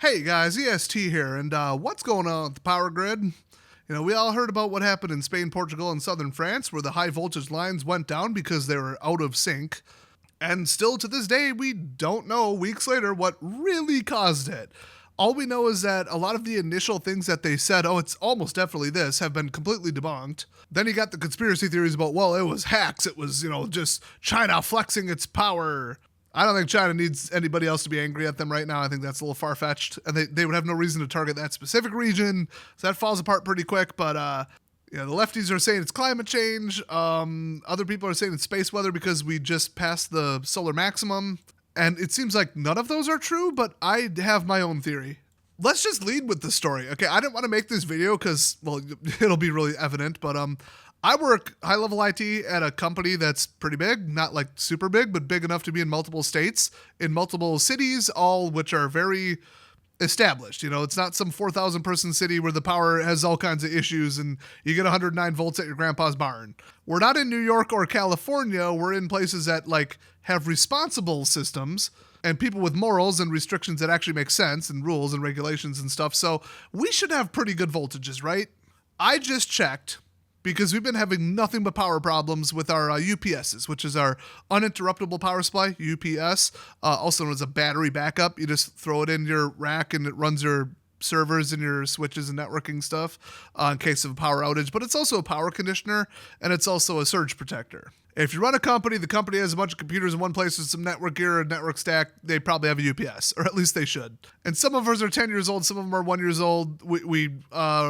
Hey guys, EST here, and what's going on with the power grid? We all heard about what happened in Spain, Portugal, and southern France, where the high voltage lines went down because they were out of sync. And still to this day, we don't know, weeks later, what really caused it. All we know is that a lot of the initial things that they said, oh, it's almost definitely this, have been completely debunked. Then you got the conspiracy theories about, well, it was hacks, it was, just China flexing its power. I don't think China needs anybody else to be angry at them right now. I think that's a little far-fetched, and they would have no reason to target that specific region, so that falls apart pretty quick. But the lefties are saying it's climate change. Other people are saying it's space weather because we just passed the solar maximum, and it seems like none of those are true, but I have my own theory. Let's just lead with the story. Okay, I didn't want to make this video because, well, it'll be really evident, but I work high-level IT at a company that's pretty big, not like super big, but big enough to be in multiple states, in multiple cities, all which are very established. It's not some 4,000 person city where the power has all kinds of issues and you get 109 volts at your grandpa's barn. We're not in New York or California. We're in places that have responsible systems and people with morals and restrictions that actually make sense and rules and regulations and stuff. So we should have pretty good voltages, right? I just checked, because we've been having nothing but power problems with our UPSs, which is our uninterruptible power supply, UPS, also known as a battery backup. You just throw it in your rack and it runs your servers and your switches and networking stuff in case of a power outage. But it's also a power conditioner, and it's also a surge protector. If you run a company, the company has a bunch of computers in one place with some network gear and network stack, they probably have a UPS, or at least they should. And some of ours are 10 years old, some of them are 1 year old. We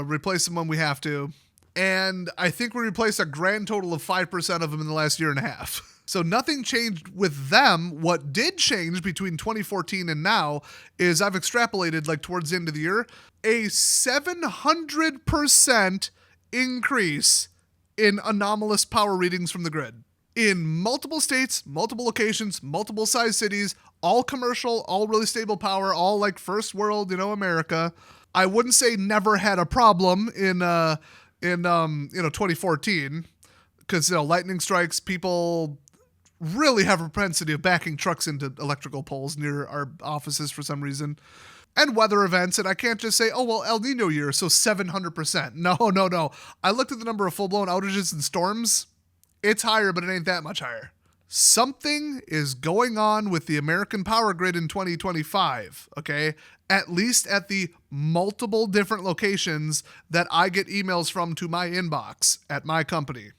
replace them when we have to. And I think we replaced a grand total of 5% of them in the last year and a half. So nothing changed with them. What did change between 2014 and now is I've extrapolated towards the end of the year, a 700% increase in anomalous power readings from the grid. In multiple states, multiple locations, multiple size cities, all commercial, all really stable power, all first world, America. I wouldn't say never had a problem in 2014, because lightning strikes, people really have a propensity of backing trucks into electrical poles near our offices for some reason, and weather events. And I can't just say, oh well, El Nino year, so 700%. No. I looked at the number of full-blown outages and storms. It's higher, but it ain't that much higher. Something is going on with the American power grid in 2025, okay? At least at the multiple different locations that I get emails from to my inbox at my company.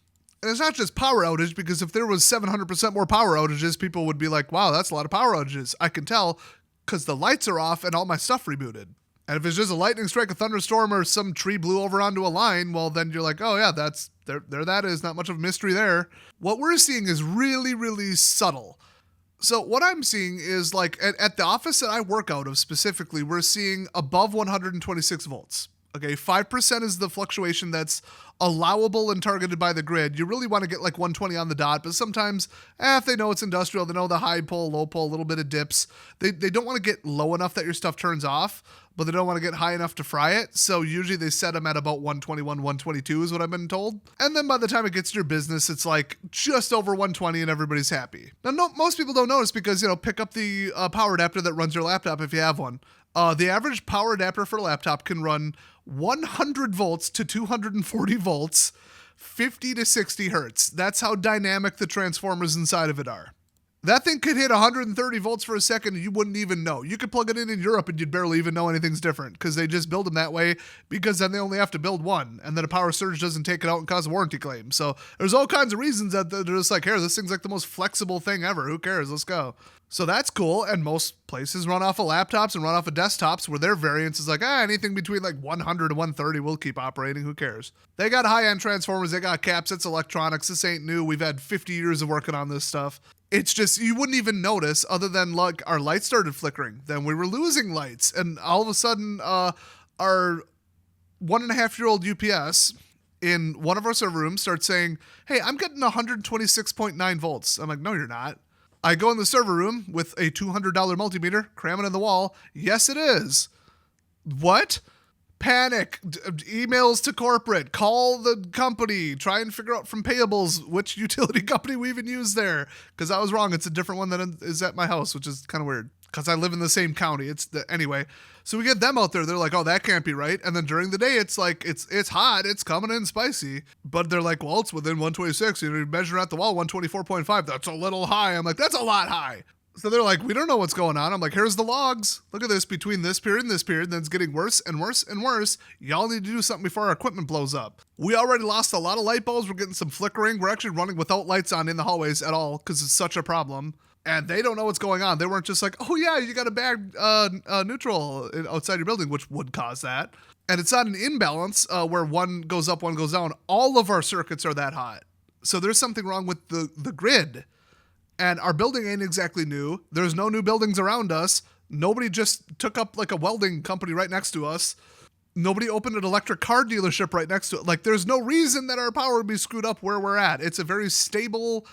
And it's not just power outage, because if there was 700% more power outages, people would be like, wow, that's a lot of power outages. I can tell because the lights are off and all my stuff rebooted. And if it's just a lightning strike, a thunderstorm, or some tree blew over onto a line, well, then you're like, oh yeah, that's there that is. Not much of a mystery there. What we're seeing is really, really subtle. So what I'm seeing is at the office that I work out of specifically, we're seeing above 126 volts. Okay, 5% is the fluctuation that's allowable and targeted by the grid. You really want to get 120 on the dot, but sometimes if they know it's industrial, they know the high pull, low pull, a little bit of dips. They don't want to get low enough that your stuff turns off, but they don't want to get high enough to fry it. So usually they set them at about 121, 122 is what I've been told. And then by the time it gets to your business, it's just over 120 and everybody's happy. Now, most people don't notice because, pick up the power adapter that runs your laptop if you have one. The average power adapter for a laptop can run 100 volts to 240 volts, 50 to 60 hertz. That's how dynamic the transformers inside of it are. That thing could hit 130 volts for a second and you wouldn't even know. You could plug it in Europe and you'd barely even know anything's different, because they just build them that way, because then they only have to build one, and then a power surge doesn't take it out and cause a warranty claim. So there's all kinds of reasons that they're just here, this thing's the most flexible thing ever. Who cares? Let's go. So that's cool, and most places run off of laptops and run off of desktops, where their variance is anything between 100 to 130 will keep operating. Who cares? They got high-end transformers, they got caps, it's electronics, this ain't new. We've had 50 years of working on this stuff. It's just, you wouldn't even notice, other than our lights started flickering. Then we were losing lights, and all of a sudden, our 1.5-year-old UPS in one of our server rooms starts saying, hey, I'm getting 126.9 volts. I'm like, no, you're not. I go in the server room with a $200 multimeter, cram it in the wall. Yes, it is. What? Panic, emails to corporate, call the company, try and figure out from payables which utility company we even use there. Because I was wrong. It's a different one that is at my house, which is kind of weird. because I live in the same county. Anyway. So we get them out there. They're like, oh, that can't be right. And then during the day, it's like, it's hot. It's coming in spicy. But they're like, well, it's within 126. You measure at the wall, 124.5. That's a little high. I'm like, that's a lot high. So they're like, we don't know what's going on. I'm like, here's the logs. Look at this between this period and this period. Then it's getting worse and worse and worse. Y'all need to do something before our equipment blows up. We already lost a lot of light bulbs. We're getting some flickering. We're actually running without lights on in the hallways at all because it's such a problem. And they don't know what's going on. They weren't just like, oh yeah, you got a bad neutral outside your building, which would cause that. And it's not an imbalance where one goes up, one goes down. All of our circuits are that hot. So there's something wrong with the grid. And our building ain't exactly new. There's no new buildings around us. Nobody just took up like a welding company right next to us. Nobody opened an electric car dealership right next to it. Like, there's no reason that our power would be screwed up where we're at. It's a very stable,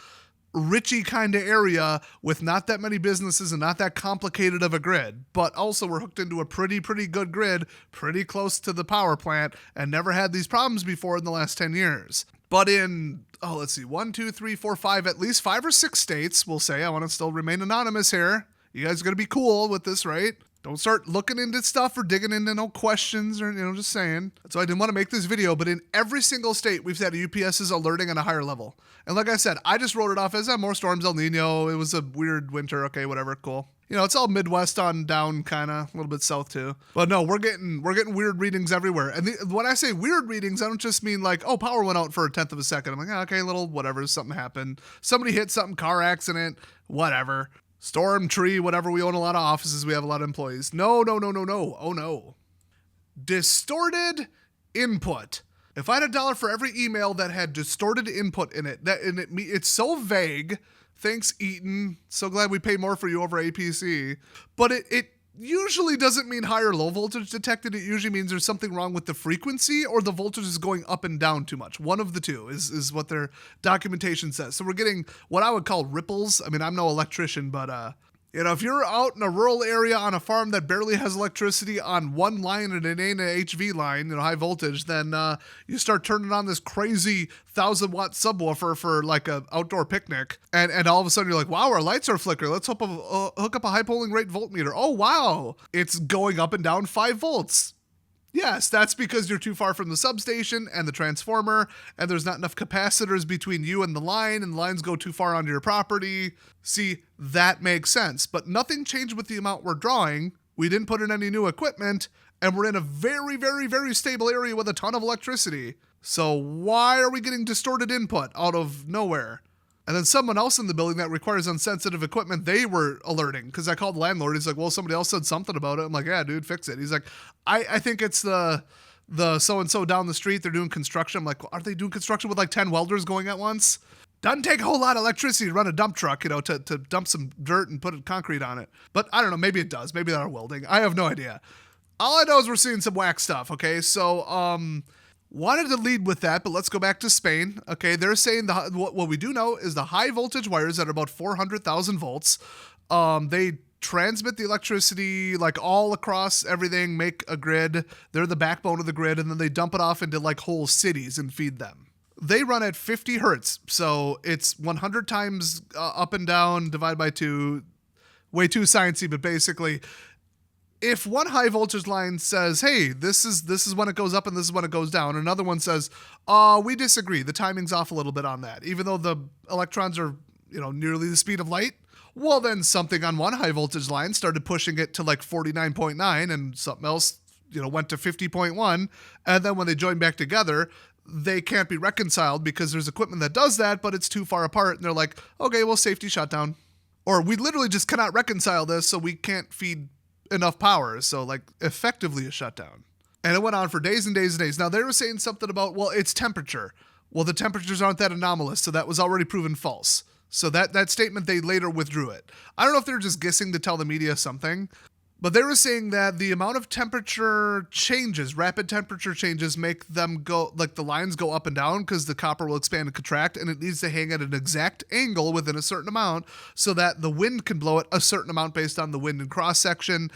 richy kind of area with not that many businesses and not that complicated of a grid. But also we're hooked into a pretty good grid, pretty close to the power plant, and never had these problems before in the last 10 years. But in, let's see, 1, 2, 3, 4, 5, at least 5 or 6 states, we'll say, I want to still remain anonymous here. You guys are going to be cool with this, right? Don't start looking into stuff or digging into no questions or, just saying. So I didn't want to make this video, but in every single state, we've had UPS's alerting on a higher level. And like I said, I just wrote it off as more storms, El Nino. It was a weird winter. Okay, whatever, cool. It's all Midwest on down, kind of a little bit south too. But no, we're getting weird readings everywhere. And when I say weird readings, I don't just mean like, oh, power went out for a tenth of a second. I'm like, okay, little whatever, something happened. Somebody hit something, car accident, whatever. Storm, tree, whatever. We own a lot of offices. We have a lot of employees. No. Oh no. Distorted input. If I had $1 for every email that had distorted input in it, it's so vague. Thanks, Eaton. So glad we pay more for you over APC. But it usually doesn't mean high or low voltage detected. It usually means there's something wrong with the frequency or the voltage is going up and down too much. One of the two is what their documentation says. So we're getting what I would call ripples. I mean, I'm no electrician, but if you're out in a rural area on a farm that barely has electricity on one line and it ain't an HV line, high voltage, then you start turning on this crazy 1,000-watt subwoofer for like a outdoor picnic, and all of a sudden you're like, wow, our lights are flickering. Let's hook up a high polling rate voltmeter. Oh wow, it's going up and down 5 volts. Yes, that's because you're too far from the substation and the transformer, and there's not enough capacitors between you and the lines go too far onto your property. See, that makes sense, but nothing changed with the amount we're drawing. We didn't put in any new equipment, and we're in a very, very, very stable area with a ton of electricity. So why are we getting distorted input out of nowhere? And then someone else in the building that requires unsensitive equipment, they were alerting because I called the landlord. He's like, well, somebody else said something about it. I'm like, yeah, dude, fix it. He's like, I think it's the so-and-so down the street. They're doing construction. I'm like, are they doing construction with like 10 welders going at once? Doesn't take a whole lot of electricity to run a dump truck, to dump some dirt and put concrete on it. But I don't know. Maybe it does. Maybe they're welding. I have no idea. All I know is we're seeing some whack stuff. Okay. So, wanted to lead with that, but let's go back to Spain. Okay, they're saying what we do know is the high voltage wires at about 400,000 volts. They transmit the electricity like all across everything, make a grid. They're the backbone of the grid, and then they dump it off into like whole cities and feed them. They run at 50 hertz, so it's 100 times up and down divided by 2. Way too sciencey, but basically, if one high voltage line says, hey, this is when it goes up and this is when it goes down, another one says, we disagree. The timing's off a little bit on that. Even though the electrons are, nearly the speed of light. Well, then something on one high voltage line started pushing it to like 49.9 and something else, went to 50.1. And then when they join back together, they can't be reconciled because there's equipment that does that, but it's too far apart. And they're like, okay, well, safety shutdown. Or we literally just cannot reconcile this, so we can't feed enough power, so like effectively a shutdown. And it went on for days and days and days. Now they were saying something about, well, it's temperature. Well, the temperatures aren't that anomalous, so that was already proven false. So that statement, they later withdrew it. I don't know if they're just guessing to tell the media something, but they were saying that the amount of temperature changes, rapid temperature changes, make them go, like the lines go up and down because the copper will expand and contract, and it needs to hang at an exact angle within a certain amount so that the wind can blow it a certain amount based on the wind and cross section.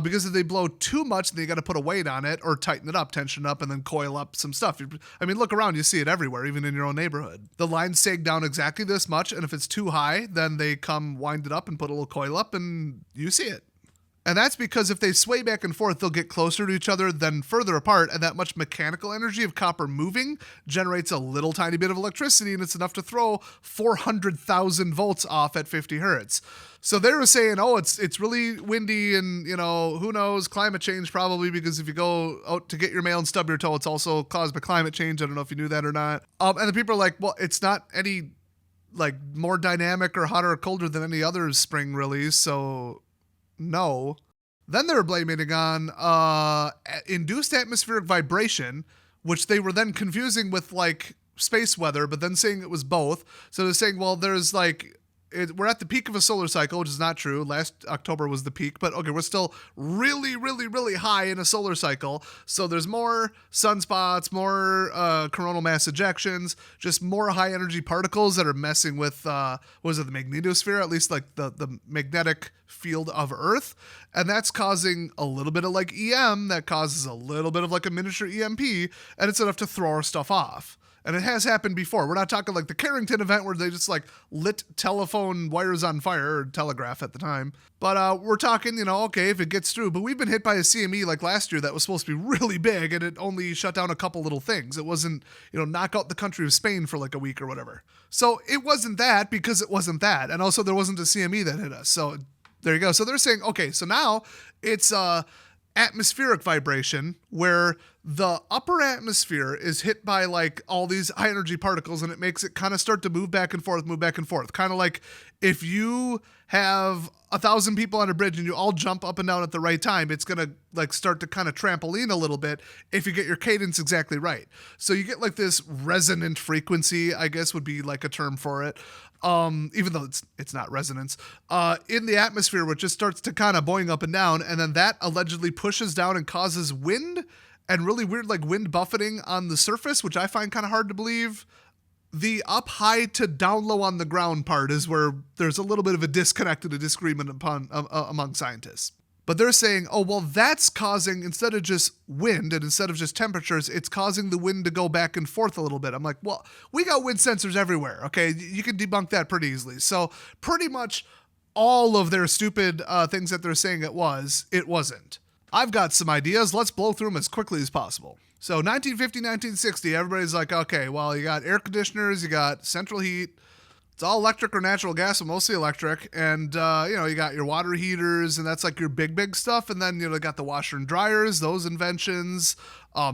Because if they blow too much, then you got to put a weight on it or tighten it up, tension it up, and then coil up some stuff. I mean, look around, you see it everywhere, even in your own neighborhood. The lines sag down exactly this much, and if it's too high, then they come wind it up and put a little coil up, and you see it. And that's because if they sway back and forth, they'll get closer to each other, then further apart, and that much mechanical energy of copper moving generates a little tiny bit of electricity, and it's enough to throw 400,000 volts off at 50 hertz. So they were saying, oh, it's really windy and, who knows, climate change probably, because if you go out to get your mail and stub your toe, it's also caused by climate change. I don't know if you knew that or not. And the people are like, well, it's not any like more dynamic or hotter or colder than any other spring release, so no. Then they were blaming it on induced atmospheric vibration, which they were then confusing with like space weather, but then saying it was both. So they're saying, well, there's like, we're at the peak of a solar cycle, which is not true. Last October was the peak, but okay, we're still really, really, really high in a solar cycle. So there's more sunspots, more coronal mass ejections, just more high energy particles that are messing with, the magnetosphere, at least like the magnetic field of Earth. And that's causing a little bit of like EM that causes a little bit of like a miniature EMP, and it's enough to throw our stuff off. And it has happened before. We're not talking like the Carrington event where they just like lit telephone wires on fire, or telegraph at the time. But we're talking, okay, if it gets through. But we've been hit by a CME like last year that was supposed to be really big, and it only shut down a couple little things. It wasn't, knock out the country of Spain for like a week or whatever. So it wasn't that because it wasn't that. And also there wasn't a CME that hit us. So there you go. So they're saying, okay, so now it's atmospheric vibration where the upper atmosphere is hit by like all these high energy particles, and it makes it kind of start to move back and forth. Kind of like if you have 1,000 people on a bridge and you all jump up and down at the right time, it's going to like start to kind of trampoline a little bit if you get your cadence exactly right. So you get like this resonant frequency, I guess would be like a term for it. Even though it's not resonance, in the atmosphere, which just starts to kind of boing up and down, and then that allegedly pushes down and causes wind and really weird like wind buffeting on the surface, which I find kind of hard to believe. The up high to down low on the ground part is where there's a little bit of a disconnect and a disagreement among scientists. But they're saying, oh, well, that's causing, instead of just wind and instead of just temperatures, it's causing the wind to go back and forth a little bit. I'm like, well, we got wind sensors everywhere, okay? You can debunk that pretty easily. So pretty much all of their stupid things that they're saying it wasn't. I've got some ideas. Let's blow through them as quickly as possible. So 1950, 1960, everybody's like, okay, well, you got air conditioners, you got central heat. It's all electric or natural gas, but mostly electric. And, you got your water heaters, and that's like your big stuff. And then, you got the washer and dryers, those inventions,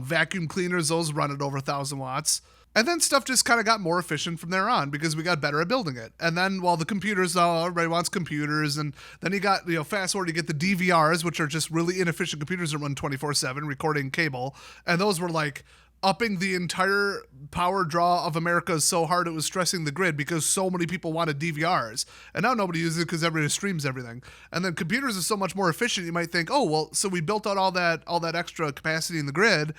vacuum cleaners, those run at over 1,000 watts. And then stuff just kind of got more efficient from there on because we got better at building it. And then, the computers, everybody wants computers. And then you got, fast forward, you get the DVRs, which are just really inefficient computers that run 24/7, recording cable. And those were like upping the entire power draw of America so hard it was stressing the grid because so many people wanted DVRs. And now nobody uses it because everybody streams everything. And then computers are so much more efficient, you might think, oh, well, so we built out all that extra capacity in the grid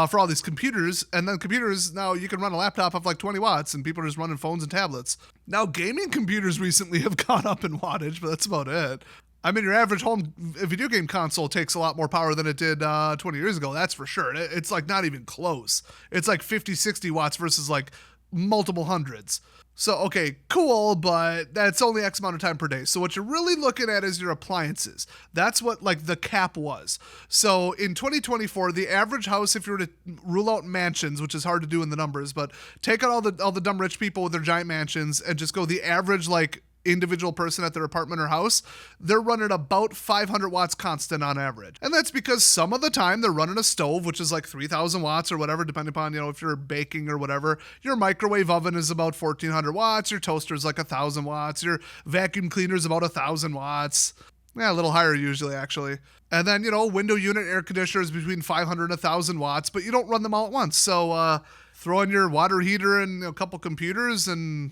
for all these computers. And then computers, now you can run a laptop of like 20 watts and people are just running phones and tablets. Now gaming computers recently have gone up in wattage, but that's about it. I mean, your average home video game console takes a lot more power than it did 20 years ago. That's for sure. It's like not even close. It's like 50, 60 watts versus like multiple hundreds. So, okay, cool, but that's only X amount of time per day. So what you're really looking at is your appliances. That's what like the cap was. So in 2024, the average house, if you were to rule out mansions, which is hard to do in the numbers, but take out all the dumb rich people with their giant mansions and just go the average like individual person at their apartment or house, they're running about 500 watts constant on average. And that's because some of the time they're running a stove, which is like 3,000 watts or whatever, depending upon, if you're baking or whatever. Your microwave oven is about 1,400 watts. Your toaster is like 1,000 watts. Your vacuum cleaner is about 1,000 watts. Yeah, a little higher usually, actually. And then, window unit air conditioner is between 500 and 1,000 watts, but you don't run them all at once. So throw in your water heater and a couple computers, and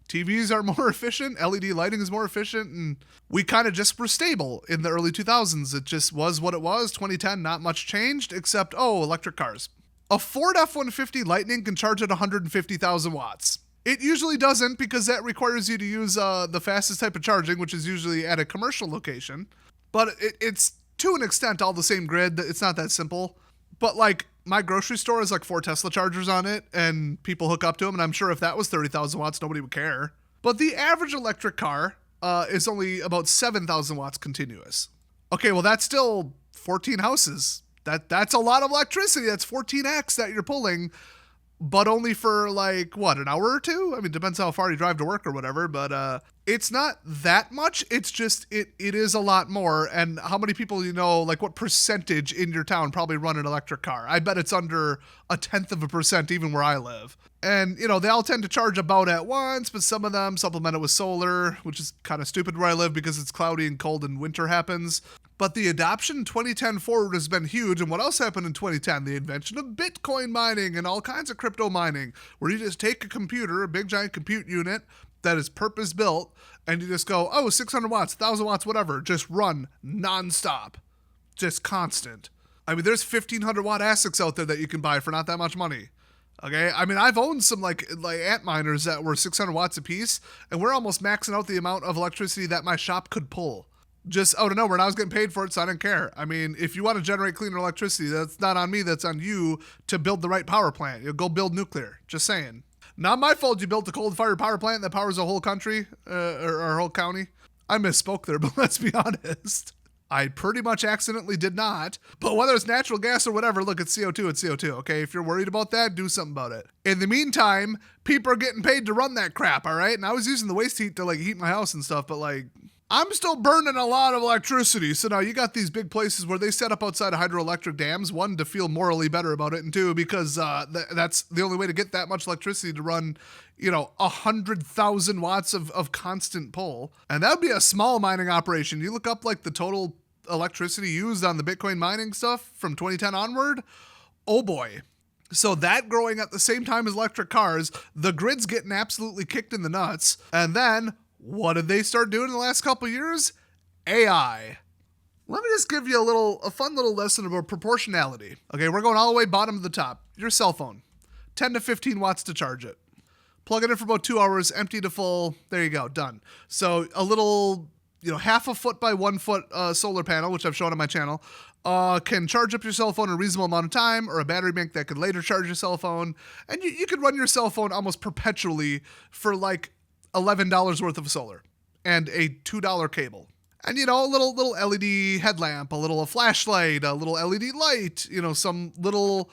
TVs are more efficient, LED lighting is more efficient, and we kind of just were stable in the early 2000s. It just was what it was. 2010, not much changed, except, electric cars. A Ford F-150 Lightning can charge at 150,000 watts. It usually doesn't because that requires you to use the fastest type of charging, which is usually at a commercial location. But it's to an extent all the same grid. It's not that simple. But like, my grocery store has like 4 Tesla chargers on it, and people hook up to them, and I'm sure if that was 30,000 watts, nobody would care. But the average electric car is only about 7,000 watts continuous. Okay, well, that's still 14 houses. That's a lot of electricity. That's 14x that you're pulling, but only for like what, an hour or two? I mean, depends how far you drive to work or whatever, but it's not that much. It's just it is a lot more. And how many people, you know, like what percentage in your town probably run an electric car? I bet it's under 0.1% even where I live. And, you know, they all tend to charge about at once, but some of them supplement it with solar, which is kind of stupid where I live because it's cloudy and cold and winter happens. But the adoption in 2010 forward has been huge. And what else happened in 2010? The invention of Bitcoin mining and all kinds of crypto mining, where you just take a computer, a big giant compute unit that is purpose built, and you just go, oh, 600 watts, 1,000 watts, whatever, just run nonstop, just constant. I mean, there's 1,500 watt ASICs out there that you can buy for not that much money. Okay, I mean, I've owned some like ant miners that were 600 watts a piece, and we're almost maxing out the amount of electricity that my shop could pull. Just out of nowhere, and I was getting paid for it, so I didn't care. I mean, if you want to generate cleaner electricity, that's not on me, that's on you to build the right power plant. You'll go build nuclear, just saying. Not my fault you built a coal-fired power plant that powers a whole country, or a whole county. I misspoke there, but let's be honest. I pretty much accidentally did not. But whether it's natural gas or whatever, look, it's CO2, it's CO2, okay? If you're worried about that, do something about it. In the meantime, people are getting paid to run that crap, all right? And I was using the waste heat to, like, heat my house and stuff, but, like, I'm still burning a lot of electricity. So now you got these big places where they set up outside of hydroelectric dams, one, to feel morally better about it, and two, because that's the only way to get that much electricity to run, you know, 100,000 watts of constant pull. And that would be a small mining operation. You look up, like, the total electricity used on the Bitcoin mining stuff from 2010 onward. Oh, boy. So that growing at the same time as electric cars, the grid's getting absolutely kicked in the nuts. And then what did they start doing in the last couple of years? AI. Let me just give you a fun little lesson about proportionality. Okay, we're going all the way bottom to the top. Your cell phone, 10 to 15 watts to charge it. Plug it in for about 2 hours, empty to full. There you go, done. So a little, you know, 1/2 foot by 1 foot solar panel, which I've shown on my channel, can charge up your cell phone in a reasonable amount of time, or a battery bank that could later charge your cell phone. And you could run your cell phone almost perpetually for like $11 worth of solar and a $2 cable. And, you know, a little LED headlamp, a little flashlight, a little LED light, you know, some little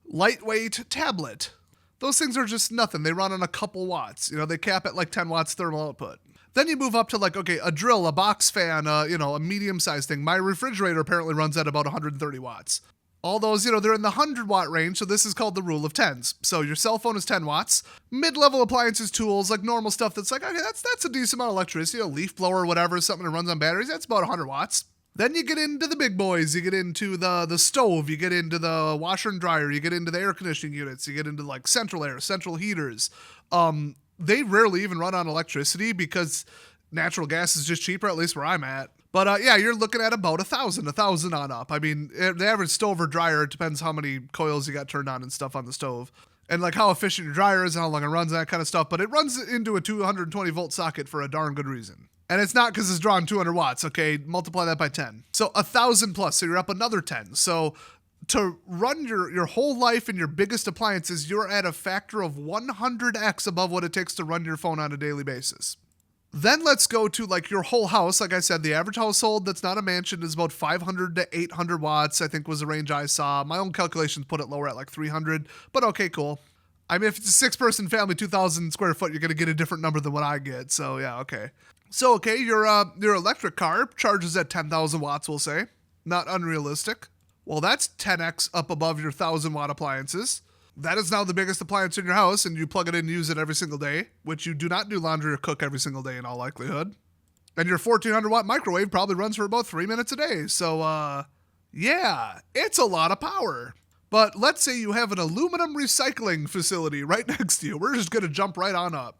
lightweight tablet. Those things are just nothing. They run on a couple watts. You know, they cap at like 10 watts thermal output. Then you move up to like, okay, a drill, a box fan, you know, a medium-sized thing. My refrigerator apparently runs at about 130 watts. All those, you know, they're in the 100-watt range, so this is called the rule of tens. So your cell phone is 10 watts. Mid-level appliances, tools, like normal stuff that's like, okay, that's a decent amount of electricity. A leaf blower or whatever, something that runs on batteries, that's about 100 watts. Then you get into the big boys. You get into the stove. You get into the washer and dryer. You get into the air conditioning units. You get into like central air, central heaters. They rarely even run on electricity because natural gas is just cheaper, at least where I'm at. But yeah, you're looking at about 1,000 on up. I mean, the average stove or dryer, it depends how many coils you got turned on and stuff on the stove. And like how efficient your dryer is and how long it runs and that kind of stuff. But it runs into a 220 volt socket for a darn good reason. And it's not because it's drawing 200 watts, okay? Multiply that by 10. So 1,000 plus, so you're up another 10. So to run your whole life and your biggest appliances, you're at a factor of 100x above what it takes to run your phone on a daily basis. Then let's go to like your whole house. Like I said, the average household that's not a mansion is about 500 to 800 watts, I think was the range I saw. My own calculations put it lower at like 300, but okay, cool. I mean, if it's a 6-person family, 2,000 square foot, you're going to get a different number than what I get. So yeah, okay. So, okay, your electric car charges at 10,000 watts, we'll say. Not unrealistic. Well, that's 10x up above your 1,000-watt appliances. That is now the biggest appliance in your house, and you plug it in and use it every single day, which you do not do laundry or cook every single day in all likelihood. And your 1,400-watt microwave probably runs for about 3 minutes a day. So, yeah, it's a lot of power. But let's say you have an aluminum recycling facility right next to you. We're just going to jump right on up.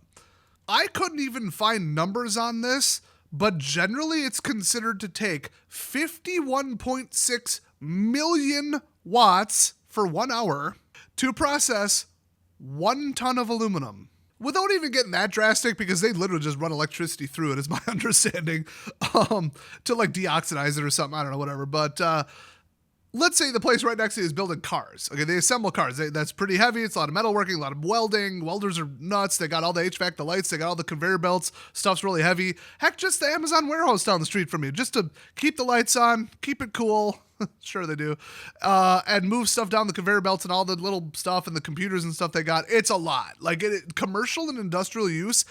I couldn't even find numbers on this, but generally it's considered to take 51.6 million watts for 1 hour to process 1 ton of aluminum. Without even getting that drastic, because they literally just run electricity through it, is my understanding, to like deoxidize it or something, I don't know, whatever. But let's say the place right next to you is building cars. Okay, they assemble cars. That's pretty heavy. It's a lot of metalworking, a lot of welding. Welders are nuts. They got all the HVAC, the lights. They got all the conveyor belts. Stuff's really heavy. Heck, just the Amazon warehouse down the street from you, just to keep the lights on, keep it cool. Sure they do. And move stuff down the conveyor belts and all the little stuff and the computers and stuff they got. It's a lot. Like commercial and industrial use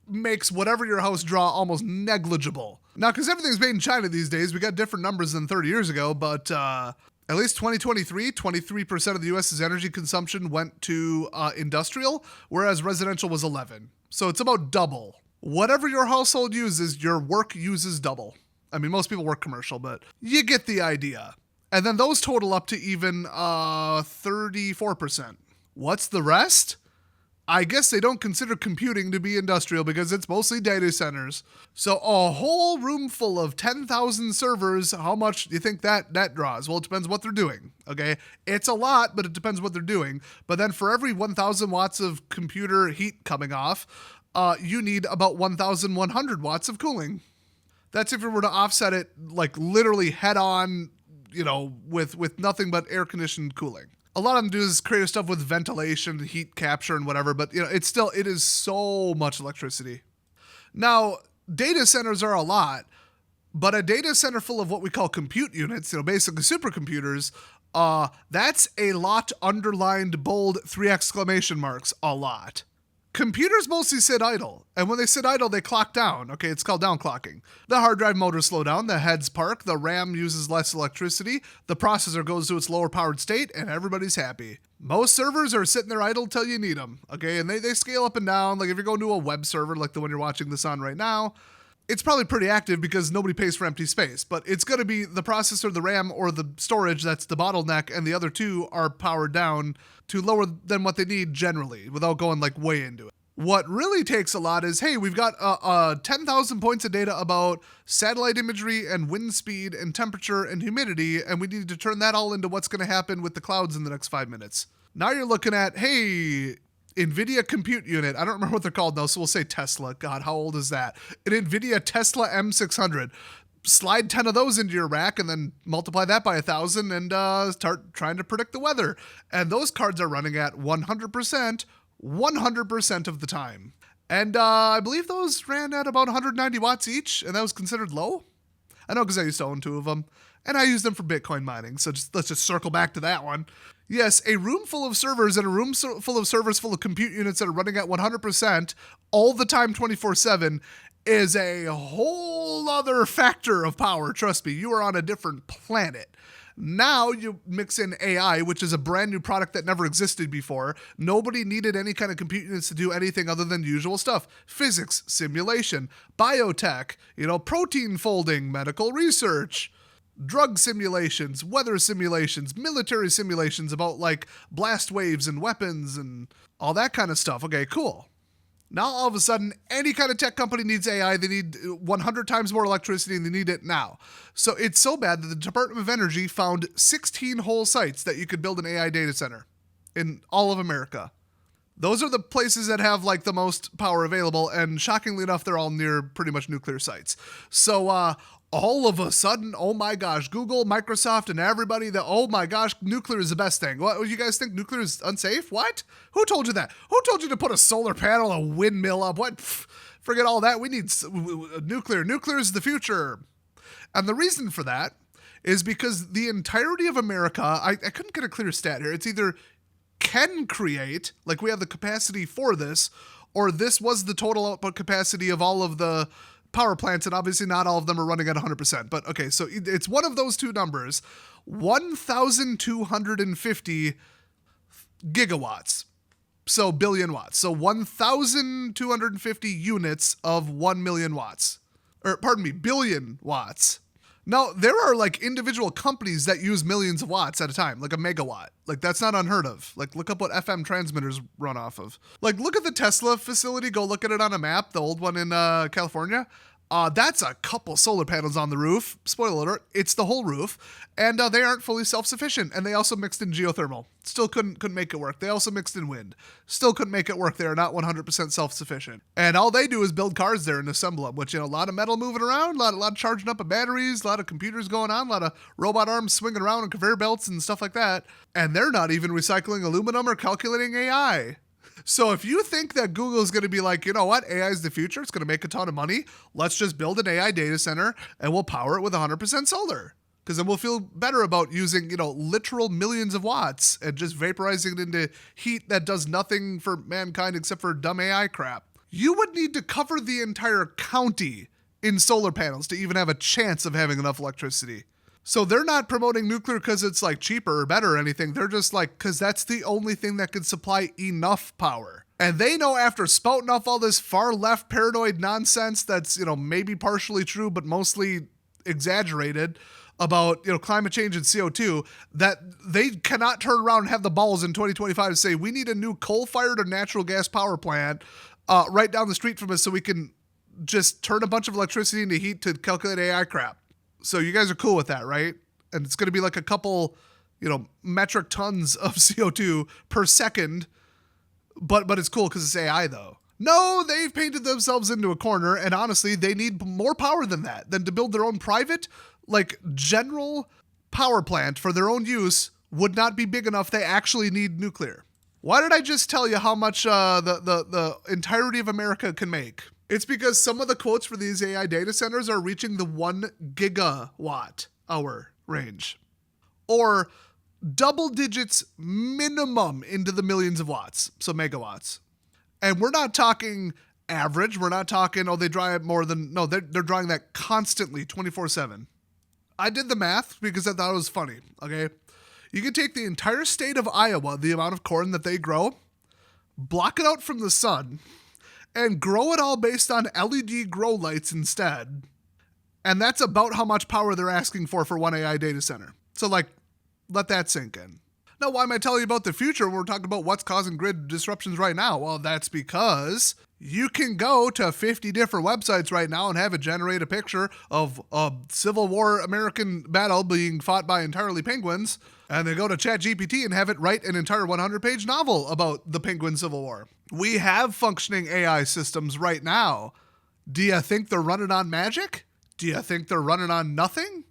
makes whatever your house draw almost negligible. Now, because everything's made in China these days, we got different numbers than 30 years ago, but at least 2023, 23% of the U.S.'s energy consumption went to industrial, whereas residential was 11. So it's about double. Whatever your household uses, your work uses double. I mean, most people work commercial, but you get the idea. And then those total up to even 34%. What's the rest? I guess they don't consider computing to be industrial because it's mostly data centers. So a whole room full of 10,000 servers, how much do you think that draws? Well, it depends what they're doing, okay? It's a lot, but it depends what they're doing. But then for every 1,000 watts of computer heat coming off, you need about 1,100 watts of cooling. That's if you were to offset it like literally head on, with nothing but air-conditioned cooling. A lot of them do is creative stuff with ventilation, heat capture, and whatever, but it is so much electricity. Now, data centers are a lot, but a data center full of what we call compute units, basically supercomputers, that's a lot underlined, bold, 3 exclamation marks, a lot. Computers mostly sit idle, and when they sit idle, they clock down. Okay, it's called downclocking. The hard drive motors slow down, the heads park, the RAM uses less electricity, the processor goes to its lower powered state, and everybody's happy. Most servers are sitting there idle till you need them, okay, and they scale up and down. Like if you're going to a web server like the one you're watching this on right now, it's probably pretty active because nobody pays for empty space, but it's going to be the processor, the RAM, or the storage that's the bottleneck, and the other two are powered down to lower than what they need generally without going like way into it. What really takes a lot is, hey, we've got 10,000 points of data about satellite imagery and wind speed and temperature and humidity, and we need to turn that all into what's going to happen with the clouds in the next 5 minutes. Now you're looking at, hey, NVIDIA compute unit. I don't remember what they're called now, so we'll say Tesla. God, how old is that? An NVIDIA Tesla M600. Slide 10 of those into your rack and then multiply that by 1,000 and start trying to predict the weather. And those cards are running at 100% of the time. And I believe those ran at about 190 watts each, and that was considered low. I know because I used to own 2 of them, and I used them for Bitcoin mining, so let's just circle back to that one. Yes, a room full of servers and a room full of servers full of compute units that are running at 100% all the time 24/7 is a whole other factor of power. Trust me, you are on a different planet. Now you mix in AI, which is a brand new product that never existed before. Nobody needed any kind of compute units to do anything other than usual stuff. Physics, simulation, biotech, protein folding, medical research, drug simulations, weather simulations, military simulations about like blast waves and weapons and all that kind of stuff. Okay, cool. Now all of a sudden, any kind of tech company needs AI. They need 100 times more electricity and they need it now. So it's so bad that the Department of Energy found 16 whole sites that you could build an AI data center in all of America. Those are the places that have like the most power available, and shockingly enough, they're all near pretty much nuclear sites. So all of a sudden, oh my gosh, Google, Microsoft, and everybody, oh my gosh, nuclear is the best thing. What, you guys think nuclear is unsafe? What? Who told you that? Who told you to put a solar panel, a windmill up? What? Forget all that. We need nuclear. Nuclear is the future. And the reason for that is because the entirety of America, I couldn't get a clear stat here. It's either can create, like we have the capacity for this, or this was the total output capacity of all of the power plants, and obviously not all of them are running at 100%. But okay, so it's one of those two numbers, 1,250 gigawatts. So billion watts. So 1,250 units of 1 million watts. Or pardon me, billion watts. Now, there are like individual companies that use millions of watts at a time, like a megawatt. Like that's not unheard of. Like look up what FM transmitters run off of. Like look at the Tesla facility, go look at it on a map, the old one in California. That's a couple solar panels on the roof. Spoiler alert, it's the whole roof. And they aren't fully self-sufficient. And they also mixed in geothermal. Still couldn't make it work. They also mixed in wind. Still couldn't make it work. They are not 100% self-sufficient. And all they do is build cars there and assemble them, which, a lot of metal moving around, a lot of charging up of batteries, a lot of computers going on, a lot of robot arms swinging around and conveyor belts and stuff like that. And they're not even recycling aluminum or calculating AI. So if you think that Google is going to be like, you know what, AI is the future, it's going to make a ton of money, let's just build an AI data center and we'll power it with 100% solar. Because then we'll feel better about using, literal millions of watts and just vaporizing it into heat that does nothing for mankind except for dumb AI crap. You would need to cover the entire county in solar panels to even have a chance of having enough electricity. So they're not promoting nuclear because it's like cheaper or better or anything. They're just like, because that's the only thing that can supply enough power. And they know after spouting off all this far left paranoid nonsense that's, maybe partially true, but mostly exaggerated about, climate change and CO2, that they cannot turn around and have the balls in 2025 to say, we need a new coal-fired or natural gas power plant right down the street from us so we can just turn a bunch of electricity into heat to calculate AI crap. So you guys are cool with that, right? And it's going to be like a couple, metric tons of CO2 per second. But it's cool because it's AI, though. No, they've painted themselves into a corner. And honestly, they need more power than that. Than to build their own private, general power plant for their own use would not be big enough. They actually need nuclear. Why did I just tell you how much the entirety of America can make? It's because some of the quotes for these AI data centers are reaching the 1 gigawatt hour range. Or double digits minimum into the millions of watts, so megawatts. And we're not talking average. We're not talking, they dry more than, no, they're drying that constantly, 24/7. I did the math because I thought it was funny, okay? You can take the entire state of Iowa, the amount of corn that they grow, block it out from the sun, and grow it all based on LED grow lights instead. And that's about how much power they're asking for one AI data center. So let that sink in. Now, why am I telling you about the future when we're talking about what's causing grid disruptions right now? Well, that's because you can go to 50 different websites right now and have it generate a picture of a Civil War American battle being fought by entirely penguins. And they go to ChatGPT and have it write an entire 100-page novel about the Penguin Civil War. We have functioning AI systems right now. Do you think they're running on magic? Do you think they're running on nothing?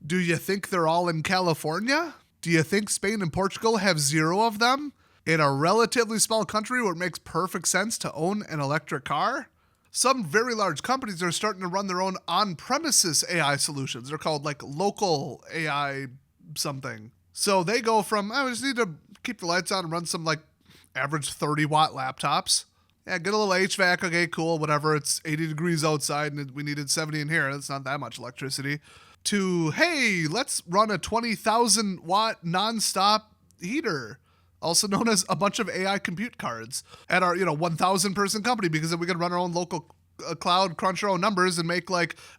Do you think they're all in California? Do you think Spain and Portugal have 0 of them in a relatively small country where it makes perfect sense to own an electric car? Some very large companies are starting to run their own on-premises AI solutions. They're called local AI something. So they go from, we just need to keep the lights on and run some average 30-watt laptops. Yeah, get a little HVAC. Okay, cool, whatever. It's 80 degrees outside and we needed 70 in here. That's not that much electricity. To, hey, let's run a 20,000-watt nonstop heater, also known as a bunch of AI compute cards at our 1,000-person company, because then we can run our own local cloud, crunch our own numbers, and make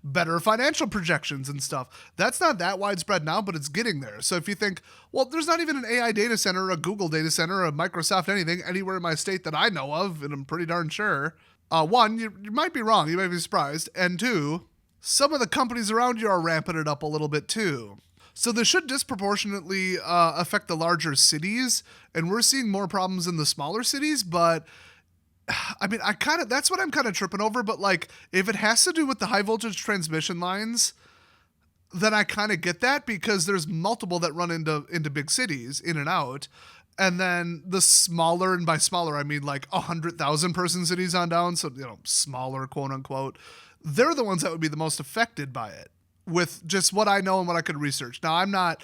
better financial projections and stuff. That's not that widespread now, but it's getting there. So if you think, well, there's not even an AI data center, a Google data center, a Microsoft anything anywhere in my state that I know of, and I'm pretty darn sure, one, you might be wrong. You might be surprised. And two, some of the companies around you are ramping it up a little bit too. So this should disproportionately affect the larger cities, and we're seeing more problems in the smaller cities, but I mean, that's what I'm kind of tripping over, but if it has to do with the high voltage transmission lines, then I kind of get that, because there's multiple that run into big cities in and out. And then the smaller, and by smaller, I mean 100,000 person cities on down. So, smaller, quote unquote, they're the ones that would be the most affected by it, with just what I know and what I could research. Now, I'm not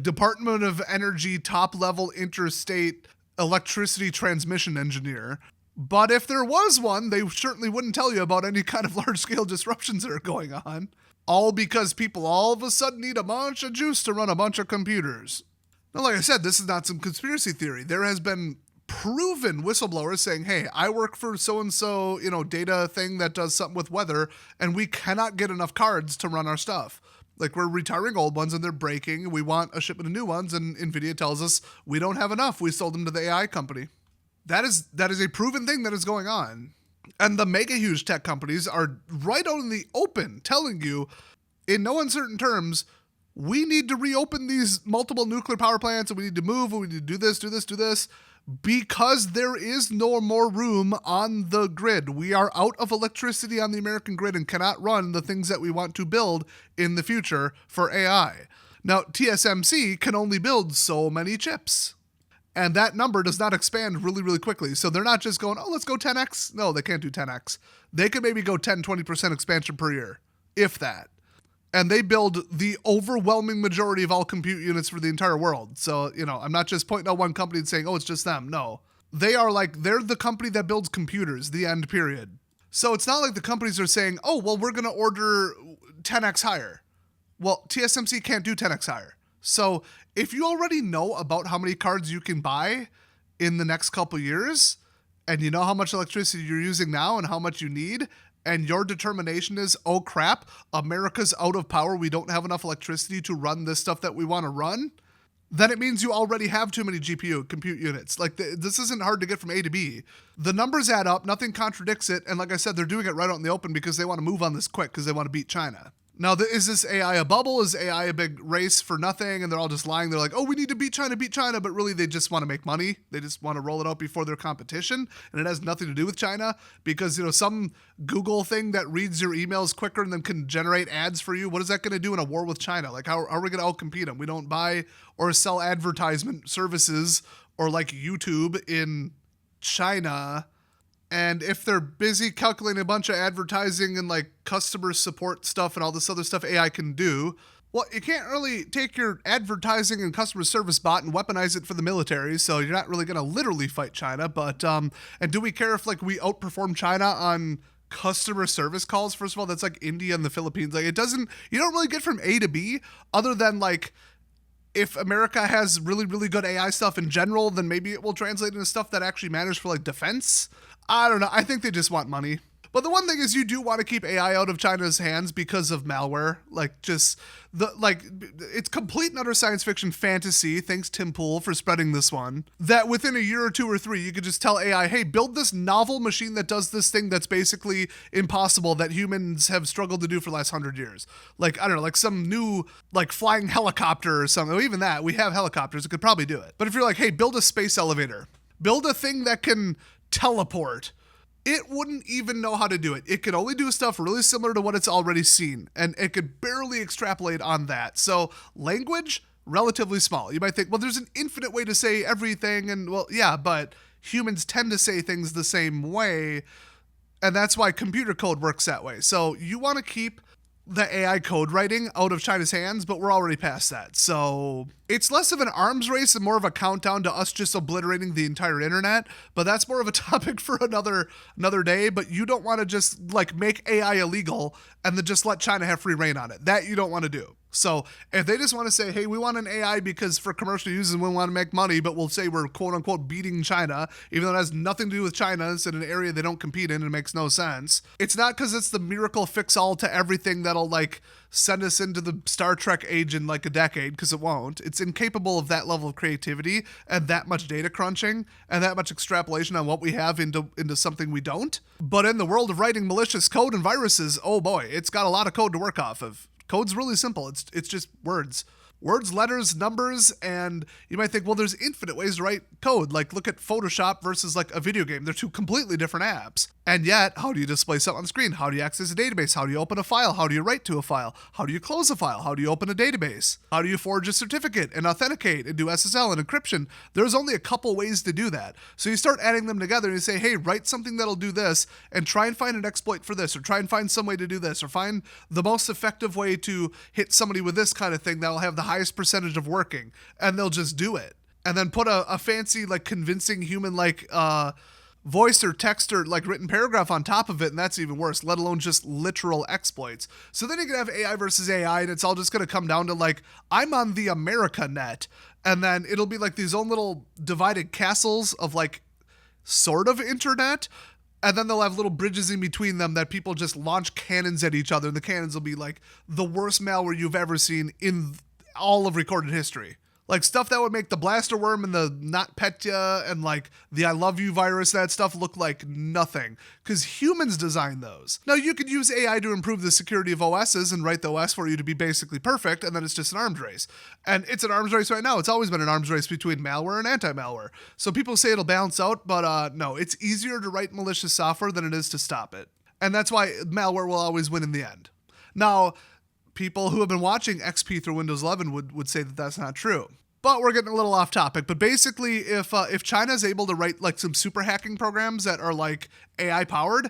Department of Energy top level interstate electricity transmission engineer, but if there was one, they certainly wouldn't tell you about any kind of large scale disruptions that are going on, all because people all of a sudden need a bunch of juice to run a bunch of computers. Now, like I said, this is not some conspiracy theory. There has been proven whistleblowers saying, hey, I work for so-and-so, data thing that does something with weather, and we cannot get enough cards to run our stuff. We're retiring old ones and they're breaking. We want a shipment of new ones, and NVIDIA tells us we don't have enough. We sold them to the AI company. That is a proven thing that is going on. And the mega huge tech companies are right out in the open telling you, in no uncertain terms, we need to reopen these multiple nuclear power plants, and we need to move, and we need to do this, because there is no more room on the grid. We are out of electricity on the American grid and cannot run the things that we want to build in the future for AI. Now, TSMC can only build so many chips. And that number does not expand really, really quickly. So they're not just going, oh, let's go 10x. No, they can't do 10x. They could maybe go 10, 20% expansion per year, if that. And they build the overwhelming majority of all compute units for the entire world. So, I'm not just pointing out one company and saying, oh, it's just them. No. They're the company that builds computers, the end period. So it's not like the companies are saying, oh, well, we're going to order 10x higher. Well, TSMC can't do 10x higher. So if you already know about how many cards you can buy in the next couple years, and you know how much electricity you're using now and how much you need, and your determination is, oh crap, America's out of power, we don't have enough electricity to run this stuff that we want to run, then it means you already have too many GPU compute units. This isn't hard to get from A to B. The numbers add up, nothing contradicts it, and like I said, they're doing it right out in the open because they want to move on this quick because they want to beat China. Now, is this AI a bubble? Is AI a big race for nothing? And they're all just lying. They're like, oh, we need to beat China. But really, they just want to make money. They just want to roll it out before their competition. And it has nothing to do with China because, some Google thing that reads your emails quicker and then can generate ads for you. What is that going to do in a war with China? How are we going to outcompete them? We don't buy or sell advertisement services or YouTube in China. And if they're busy calculating a bunch of advertising and customer support stuff and all this other stuff AI can do, well, you can't really take your advertising and customer service bot and weaponize it for the military. So you're not really going to literally fight China. But, and do we care if we outperform China on customer service calls? First of all, that's India and the Philippines. You don't really get from A to B other than if America has really, really good AI stuff in general, then maybe it will translate into stuff that actually matters for defense. I don't know. I think they just want money. But the one thing is you do want to keep AI out of China's hands because of malware. It's complete and utter science fiction fantasy, thanks Tim Pool for spreading this one, that within a year or 2 or 3, you could just tell AI, hey, build this novel machine that does this thing that's basically impossible that humans have struggled to do for the last 100 years. I don't know, some new, flying helicopter or something. Even that, we have helicopters, it could probably do it. But if you're hey, build a space elevator, build a thing that can teleport, it wouldn't even know how to do it. It could only do stuff really similar to what it's already seen, and it could barely extrapolate on that. So language, relatively small. You might think, well, there's an infinite way to say everything, and well, yeah, but humans tend to say things the same way, and that's why computer code works that way. So you want to keep the AI code writing out of China's hands, but we're already past that. So it's less of an arms race and more of a countdown to us just obliterating the entire internet. But that's more of a topic for another day. But you don't want to just make AI illegal and then just let China have free reign on it. That you don't want to do. So if they just want to say, hey, we want an AI because for commercial use and we want to make money, but we'll say we're quote unquote beating China, even though it has nothing to do with China, it's in an area they don't compete in and it makes no sense. It's not because it's the miracle fix all to everything that'll send us into the Star Trek age in a decade, because it won't. It's incapable of that level of creativity and that much data crunching and that much extrapolation on what we have into something we don't. But in the world of writing malicious code and viruses, oh boy, it's got a lot of code to work off of. Code's really simple. It's just words. Words, letters, numbers, and you might think, well, there's infinite ways to write code. Look at Photoshop versus a video game. They're two completely different apps. And yet, how do you display something on screen? How do you access a database? How do you open a file? How do you write to a file? How do you close a file? How do you open a database? How do you forge a certificate and authenticate and do SSL and encryption? There's only a couple ways to do that. So you start adding them together and you say, hey, write something that'll do this and try and find an exploit for this, or try and find some way to do this, or find the most effective way to hit somebody with this kind of thing that'll have the highest percentage of working. And they'll just do it. And then put a fancy, convincing human, voice or text or written paragraph on top of it, and that's even worse, let alone just literal exploits. So then you can have AI versus AI, and it's all just going to come down to I'm on the America net, and then it'll be these own little divided castles of sort of internet, and then they'll have little bridges in between them that people just launch cannons at each other, and the cannons will be the worst malware you've ever seen in all of recorded history. Like stuff that would make the blaster worm and the NotPetya and like the I love you virus, that stuff look like nothing. Because humans designed those. Now you could use AI to improve the security of OSs and write the OS for you to be basically perfect, and then it's just an arms race. And it's an arms race right now. It's always been an arms race between malware and anti-malware. So people say it'll balance out, but no, it's easier to write malicious software than it is to stop it. And that's why malware will always win in the end. Now, people who have been watching XP through Windows 11 would say that that's not true. But we're getting a little off topic. But basically, if China is able to write like some super hacking programs that are like AI powered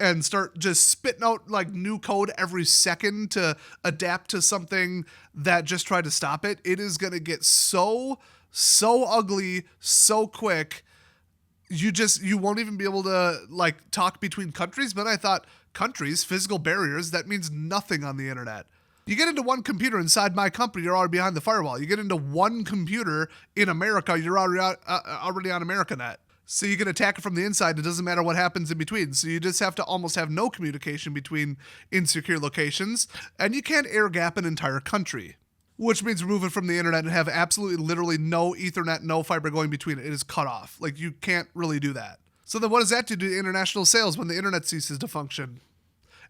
and start just spitting out like new code every second to adapt to something that just tried to stop it, it is going to get so ugly so quick. You won't even be able to like talk between countries. But I thought countries, physical barriers, that means nothing on the internet. You get into one computer inside my company, you're already behind the firewall. You get into one computer in America, you're already on AmericaNet. So you can attack it from the inside. It doesn't matter what happens in between. So you just have to almost have no communication between insecure locations. And you can't air gap an entire country, which means remove it from the internet and have absolutely literally no Ethernet, no fiber going between it. It is cut off. Like you can't really do that. So then what does that do to international sales when the internet ceases to function?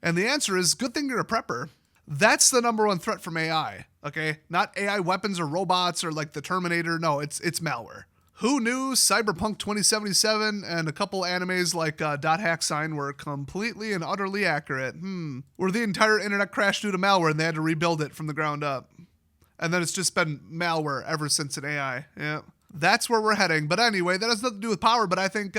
And the answer is, good thing you're a prepper. That's the number one threat from AI, okay? Not AI weapons or robots or like the Terminator. No, it's malware. Who knew Cyberpunk 2077 and a couple animes like Dot Hack Sign were completely and utterly accurate? Where the entire internet crashed due to malware and they had to rebuild it from the ground up. And then it's just been malware ever since in AI. Yeah, that's where we're heading. But anyway, that has nothing to do with power, but I think,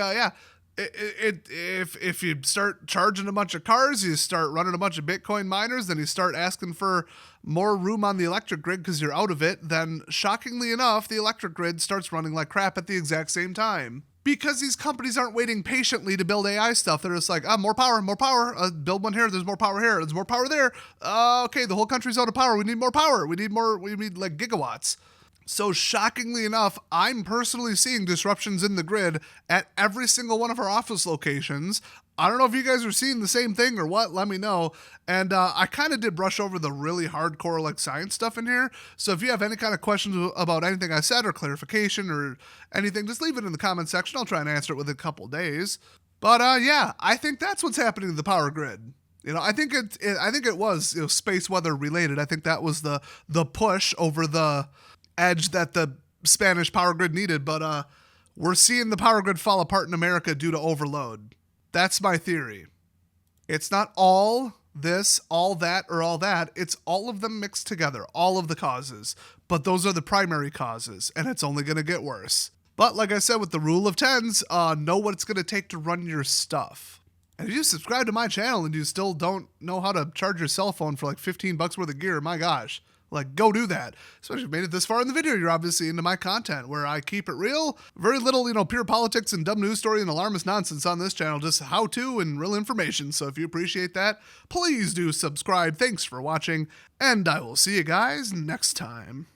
if you start charging a bunch of cars, you start running a bunch of Bitcoin miners, then you start asking for more room on the electric grid because you're out of it, then shockingly enough, the electric grid starts running like crap at the exact same time. Because these companies aren't waiting patiently to build AI stuff. They're just like, more power, build one here, there's more power here, there's more power there. Okay, the whole country's out of power, we need more power, we need like gigawatts. So shockingly enough, I'm personally seeing disruptions in the grid at every single one of our office locations. I don't know if you guys are seeing the same thing or what, let me know. And I kind of did brush over the really hardcore like science stuff in here. So if you have any kind of questions about anything I said or clarification or anything, just leave it in the comment section. I'll try and answer it within a couple days. But yeah, I think that's what's happening to the power grid. You know, I think it was space weather related. I think that was the push over the edge that the Spanish power grid needed, but we're seeing the power grid fall apart in America due to overload. That's my theory. It's not all this, all that, or all that. It's all of them mixed together, all of the causes. But those are the primary causes, and it's only going to get worse. But like I said, with the rule of tens, know what it's going to take to run your stuff. And if you subscribe to my channel and you still don't know how to charge your cell phone for like $15 worth of gear, my gosh. Like, go do that. Especially if you made it this far in the video, you're obviously into my content, where I keep it real. Very little, pure politics and dumb news story and alarmist nonsense on this channel. Just how-to and real information. So if you appreciate that, please do subscribe. Thanks for watching, and I will see you guys next time.